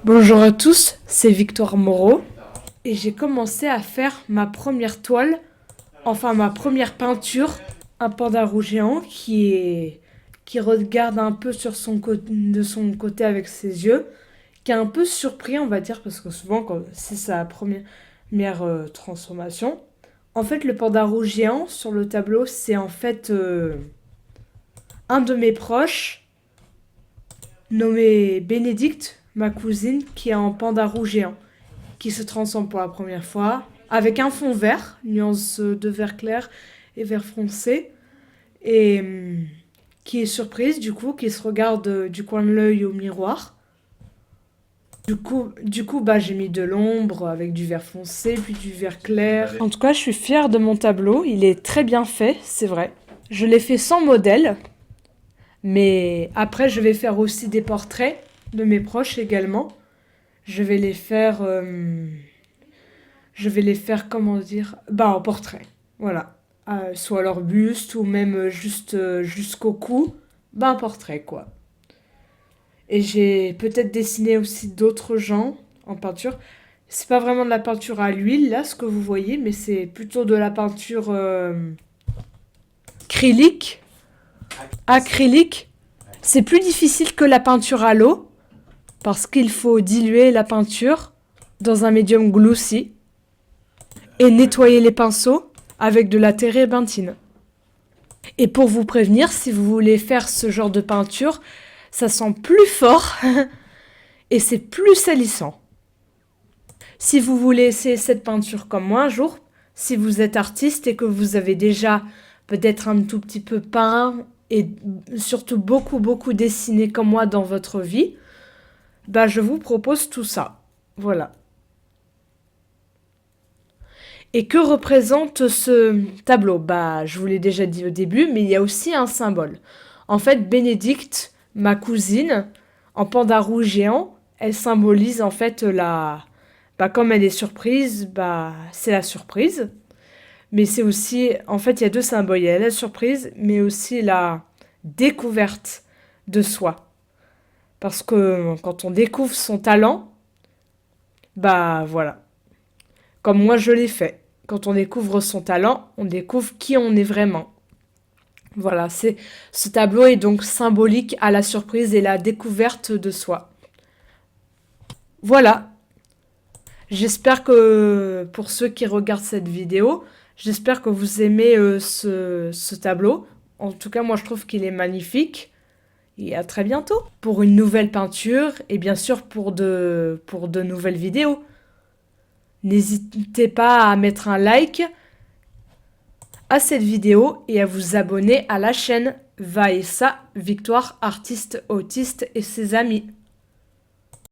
Bonjour à tous, c'est Victoire Moreau et j'ai commencé à faire ma première toile, enfin ma première peinture, un panda rouge géant qui regarde un peu de son côté avec ses yeux, qui est un peu surpris on va dire parce que souvent quand c'est sa première transformation. En fait le panda rouge géant sur le tableau c'est en fait un de mes proches nommé Bénédicte, ma cousine, qui est en panda rouge géant, qui se transforme pour la première fois, avec un fond vert, nuance de vert clair et vert foncé, et qui est surprise du coup, qui se regarde du coin de l'œil au miroir. Du coup, j'ai mis de l'ombre avec du vert foncé, puis du vert clair. En tout cas, je suis fière de mon tableau. Il est très bien fait, c'est vrai. Je l'ai fait sans modèle, mais après, je vais faire aussi des portraits de mes proches également. Je vais les faire, comment dire, en portrait. Voilà. Soit leur buste ou même juste jusqu'au cou. Un portrait, quoi. Et j'ai peut-être dessiné aussi d'autres gens en peinture. C'est pas vraiment de la peinture à l'huile, là, ce que vous voyez, mais c'est plutôt de la peinture acrylique. Acrylique. C'est plus difficile que la peinture à l'eau, parce qu'il faut diluer la peinture dans un médium glossy et nettoyer les pinceaux avec de la térébenthine. Et pour vous prévenir, si vous voulez faire ce genre de peinture, ça sent plus fort et c'est plus salissant. Si vous voulez essayer cette peinture comme moi un jour, si vous êtes artiste et que vous avez déjà peut-être un tout petit peu peint et surtout beaucoup dessiné comme moi dans votre vie, je vous propose tout ça. Voilà. Et que représente ce tableau? Je vous l'ai déjà dit au début, mais il y a aussi un symbole. En fait, Bénédicte, ma cousine, en panda rouge géant, elle symbolise en fait comme elle est surprise, c'est la surprise. Mais c'est aussi, en fait, il y a deux symboles. Il y a la surprise, mais aussi la découverte de soi. Parce que quand on découvre son talent, voilà. Comme moi je l'ai fait. Quand on découvre son talent, on découvre qui on est vraiment. Voilà, ce tableau est donc symbolique à la surprise et la découverte de soi. Voilà. J'espère que pour ceux qui regardent cette vidéo, j'espère que vous aimez ce tableau. En tout cas, moi je trouve qu'il est magnifique. Et à très bientôt pour une nouvelle peinture et bien sûr pour de nouvelles vidéos. N'hésitez pas à mettre un like à cette vidéo et à vous abonner à la chaîne Vaessa Victoire, artiste autiste et ses amis.